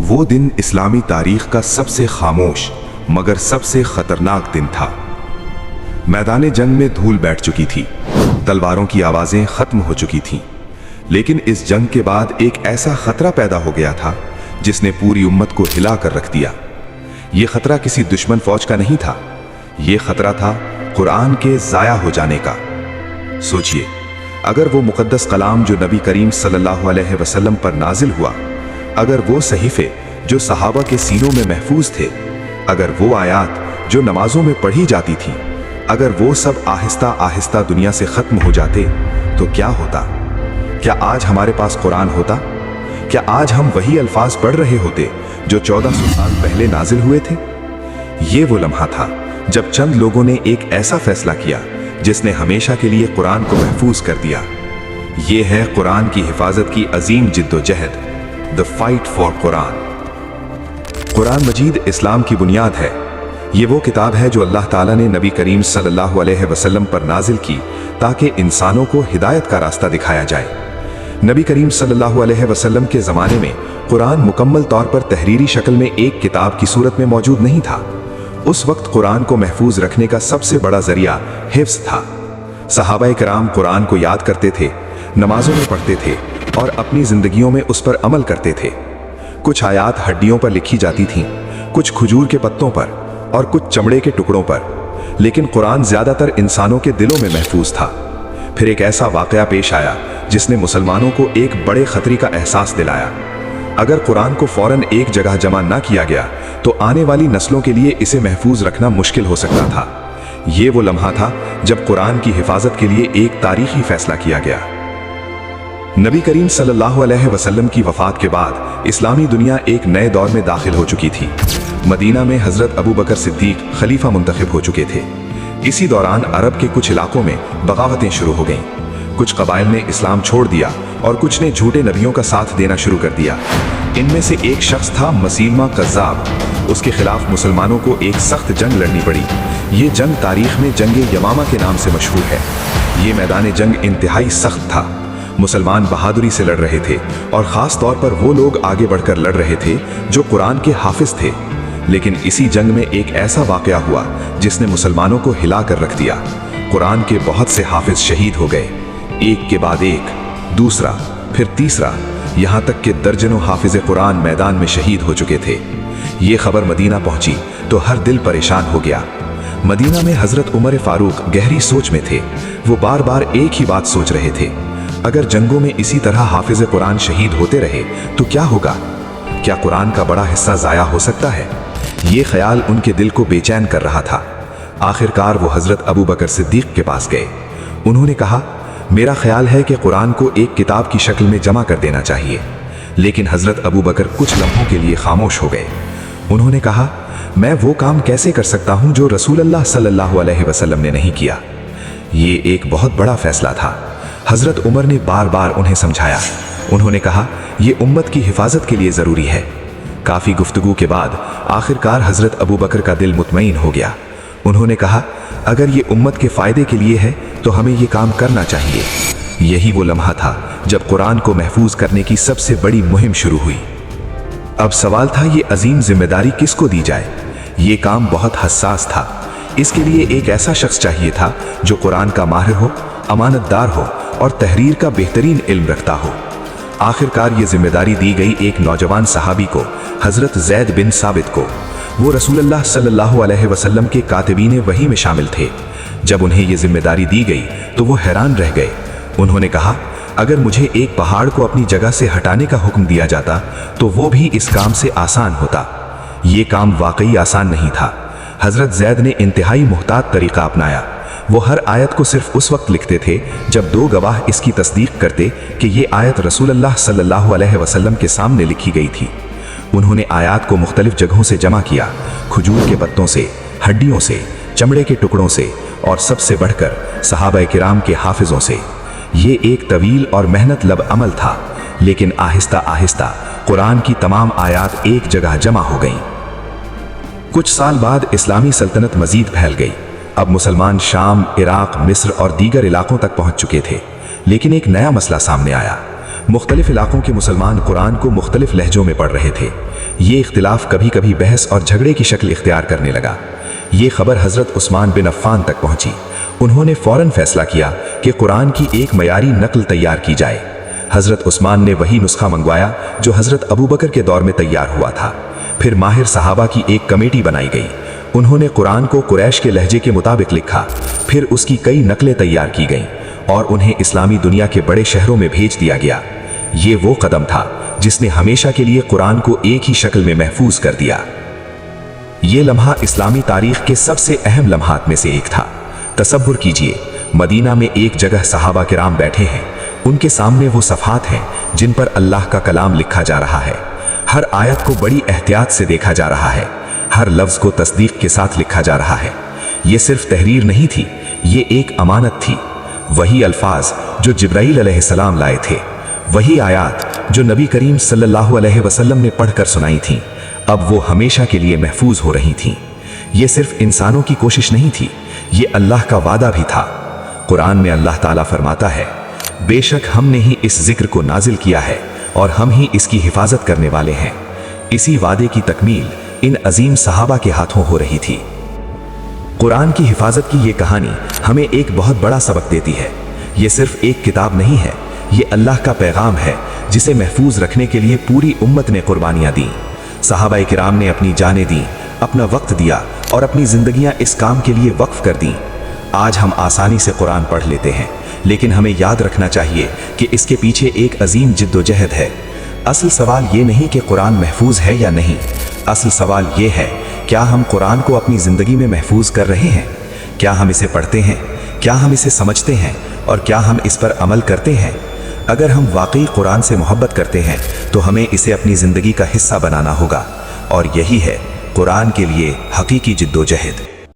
वो दिन इस्लामी तारीख का सबसे खामोश मगर सबसे खतरनाक दिन था। मैदान जंग में धूल बैठ चुकी थी, तलवारों की आवाजें खत्म हो चुकी थीं, लेकिन इस जंग के बाद एक ऐसा खतरा पैदा हो गया था जिसने पूरी उम्मत को हिला कर रख दिया। यह खतरा किसी दुश्मन फौज का नहीं था, यह खतरा था कुरान के जाया हो जाने का। सोचिए, अगर वो मुकद्दस कलाम जो नबी करीम सल्लल्लाहु अलैहि वसल्लम पर नाजिल हुआ, अगर वो सहीफे जो सहाबा के सीनों में महफूज थे, अगर वो आयात जो नमाजों में पढ़ी जाती थी, अगर वो सब आहिस्ता आहिस्ता दुनिया से खत्म हो जाते तो क्या होता? क्या आज हमारे पास कुरान होता? क्या आज हम वही अल्फाज पढ़ रहे होते जो 1400 साल पहले नाजिल हुए थे? ये वो लम्हा था जब चंद लोगों ने एक ऐसा फैसला किया जिसने हमेशा के लिए कुरान को महफूज कर दिया। ये है कुरान की हिफाजत की अजीम जिद्दोजहद, the fight for Quran. Quran मजीद इस्लाम की बुनियाद है। ये वो किताब है जो अल्लाह ताला ने नबी करीम सल्लल्लाहु अलैहि वसल्लम पर नाजिल की ताकि इंसानों को हिदायत का रास्ता दिखाया जाए। नबी करीम सल्लल्लाहु अलैहि वसल्लम के ज़माने में कुरान मुकम्मल तौर पर तहरीरी शक्ल में एक किताब की सूरत में मौजूद नहीं था। उस वक्त कुरान को महफूज रखने का सबसे बड़ा जरिया हिफ्ज़ था। सहाबाए किराम कुरान को याद करते थे, नमाजों में पढ़ते थे और अपनी जिंदगियों में उस पर अमल करते थे। कुछ आयात हड्डियों पर लिखी जाती थीं, कुछ खजूर के पत्तों पर और कुछ चमड़े के टुकड़ों पर, लेकिन कुरान ज्यादातर इंसानों के दिलों में महफूज था। फिर एक ऐसा वाकया पेश आया जिसने मुसलमानों को एक बड़े खतरे का एहसास दिलाया। अगर कुरान को फौरन एक जगह जमा ना किया गया तो आने वाली नस्लों के लिए इसे महफूज रखना मुश्किल हो सकता था। ये वो लम्हा था जब कुरान की हिफाजत के लिए एक तारीखी फैसला किया गया। नबी करीम सल्लल्लाहु अलैहि वसल्लम की वफात के बाद इस्लामी दुनिया एक नए दौर में दाखिल हो चुकी थी। मदीना में हजरत अबू बकर सिद्दीक खलीफा मुंतखब हो चुके थे। इसी दौरान अरब के कुछ इलाकों में बगावतें शुरू हो गईं। कुछ कबाइल ने इस्लाम छोड़ दिया और कुछ ने झूठे नबियों का साथ देना शुरू कर दिया। इनमें से एक शख्स था मसीलमा कज़्ज़ाब। उसके खिलाफ मुसलमानों को एक सख्त जंग लड़नी पड़ी। ये जंग तारीख में जंग यमामा के नाम से मशहूर है। ये मैदान जंग इंतहाई सख्त था। मुसलमान बहादुरी से लड़ रहे थे और ख़ास तौर पर वो लोग आगे बढ़कर लड़ रहे थे जो कुरान के हाफिज थे। लेकिन इसी जंग में एक ऐसा वाकया हुआ जिसने मुसलमानों को हिला कर रख दिया। कुरान के बहुत से हाफिज शहीद हो गए, एक के बाद एक, दूसरा फिर तीसरा, यहाँ तक कि दर्जनों हाफिज कुरान मैदान में शहीद हो चुके थे। ये खबर मदीना पहुंची तो हर दिल परेशान हो गया। मदीना में हजरत उमर फारूक गहरी सोच में थे। वो बार बार एक ही बात सोच रहे थे, अगर जंगों में इसी तरह हाफिज कुरान शहीद होते रहे तो क्या होगा? क्या कुरान का बड़ा हिस्सा जाया हो सकता है? ये ख्याल उनके दिल को बेचैन कर रहा था। आखिरकार वो हजरत अबू बकर सिद्दीक के पास गए। उन्होंने कहा, मेरा ख्याल है कि कुरान को एक किताब की शक्ल में जमा कर देना चाहिए। लेकिन हजरत अबू बकर कुछ लम्हों के लिए खामोश हो गए। उन्होंने कहा, मैं वो काम कैसे कर सकता हूं जो रसूल अल्लाह सल्लल्लाहु अलैहि वसल्लम ने नहीं किया? ये एक बहुत बड़ा फैसला था। हजरत उमर ने बार बार उन्हें समझाया। उन्होंने कहा, यह उम्मत की हिफाजत के लिए जरूरी है। काफी गुफ्तगू के बाद आखिरकार हजरत अबू बकर का दिल मुतमईन हो गया। उन्होंने कहा, अगर ये उम्मत के फायदे के लिए है तो हमें ये काम करना चाहिए। यही वो लम्हा था जब कुरान को महफूज करने की सबसे बड़ी मुहिम शुरू हुई। अब सवाल था, ये अजीम जिम्मेदारी किसको दी जाए? ये काम बहुत हसास था। इसके लिए एक ऐसा शख्स चाहिए था जो कुरान का माहिर हो, अमानतदार हो और तहरीर का बेहतरीन इल्म रखता हो। आखिरकार ये जिम्मेदारी दी गई एक नौजवान सहाबी को, हजरत ज़ैद बिन साबित को। वो रसूलुल्लाह सल्लल्लाहु अलैहि वसल्लम के कातिबीन वही में शामिल थे। जब उन्हें ये जिम्मेदारी दी गई तो वो हैरान रह गए। उन्होंने कहा, अगर मुझे एक पहाड़ को अपनी जगह से हटाने का हुक्म दिया जाता तो वो भी इस काम से आसान होता। ये काम वाकई आसान नहीं था। हजरत ज़ैद ने इंतहाई मुहतात तरीका अपनाया। वो हर आयत को सिर्फ उस वक्त लिखते थे जब दो गवाह इसकी तस्दीक करते कि ये आयत रसूलुल्लाह सल्लल्लाहु अलैहि वसल्लम के सामने लिखी गई थी। उन्होंने आयत को मुख्तलिफ जगहों से जमा किया, खजूर के पत्तों से, हड्डियों से, चमड़े के टुकड़ों से और सबसे बढ़कर सहाबाए किराम के हाफिजों से। ये एक तवील और मेहनत लब अमल था, लेकिन आहिस्ता आहिस्ता कुरान की तमाम आयत एक जगह जमा हो गईं। कुछ साल बाद इस्लामी सल्तनत मजीद फैल गई। अब मुसलमान शाम, इराक, मिस्र और दीगर इलाकों तक पहुंच चुके थे। लेकिन एक नया मसला सामने आया। मुख्तलिफ इलाकों के मुसलमान कुरान को मुख्तलिफ लहजों में पढ़ रहे थे। ये इख्तिलाफ कभी कभी बहस और झगड़े की शक्ल इख्तियार करने लगा। ये खबर हज़रत उस्मान बिन अफ़्फ़ान तक पहुंची। उन्होंने फ़ौरन फैसला किया कि कुरान की एक मयारी नकल तैयार की जाए। हज़रत उस्मान ने वही नुस्खा मंगवाया जो हज़रत अबू बकर के दौर में तैयार हुआ था। फिर माहिर सहाबा की एक कमेटी बनाई गई। उन्होंने कुरान को कुरैश के लहजे के मुताबिक लिखा। फिर उसकी कई नकलें तैयार की गईं और उन्हें इस्लामी दुनिया के बड़े शहरों में भेज दिया गया। ये वो कदम था जिसने हमेशा के लिए कुरान को एक ही शक्ल में महफूज कर दिया। ये लम्हा इस्लामी तारीख के सबसे अहम लम्हात में से एक था। तसव्वुर कीजिए, मदीना में एक जगह सहाबा किराम बैठे हैं। उनके सामने वो सफ़हात हैं जिन पर अल्लाह का कलाम लिखा जा रहा है। हर आयत को बड़ी एहतियात से देखा जा रहा है। हर लफ्ज़ को तस्दीक के साथ लिखा जा रहा है। ये सिर्फ तहरीर नहीं थी, ये एक अमानत थी। वही अल्फाज जो जिब्राईल अलैहिस्सलाम लाए थे, वही आयात जो नबी करीम सल्लल्लाहु अलैहि वसल्लम ने पढ़कर सुनाई थीं, अब वो हमेशा के लिए महफूज हो रही थीं। ये सिर्फ इंसानों की कोशिश नहीं थी, ये अल्लाह का वादा भी था। कुरान में अल्लाह ताला फरमाता है, बेशक हमने ही इस जिक्र को नाजिल किया है और हम ही इसकी हिफाजत करने वाले हैं। इसी वादे की तकमील इन अजीम सहाबा के हाथों हो रही थी। कुरान की हिफाजत की ये कहानी हमें एक बहुत बड़ा सबक देती है। ये सिर्फ एक किताब नहीं है, ये अल्लाह का पैगाम है जिसे महफूज रखने के लिए पूरी उम्मत ने कुर्बानियाँ दी। सहाबा किराम ने अपनी जानें दी, अपना वक्त दिया और अपनी जिंदगियां इस काम के लिए वक्फ कर दी। आज हम आसानी से कुरान पढ़ लेते हैं, लेकिन हमें याद रखना चाहिए कि इसके पीछे एक अजीम जिद्दोजहद है। असल सवाल ये नहीं कि कुरान महफूज है या नहीं, असल सवाल ये है, क्या हम कुरान को अपनी ज़िंदगी में महफूज कर रहे हैं? क्या हम इसे पढ़ते हैं? क्या हम इसे समझते हैं? और क्या हम इस पर अमल करते हैं? अगर हम वाकई कुरान से मोहब्बत करते हैं तो हमें इसे अपनी ज़िंदगी का हिस्सा बनाना होगा, और यही है कुरान के लिए हकीकी जिद्दोजहद।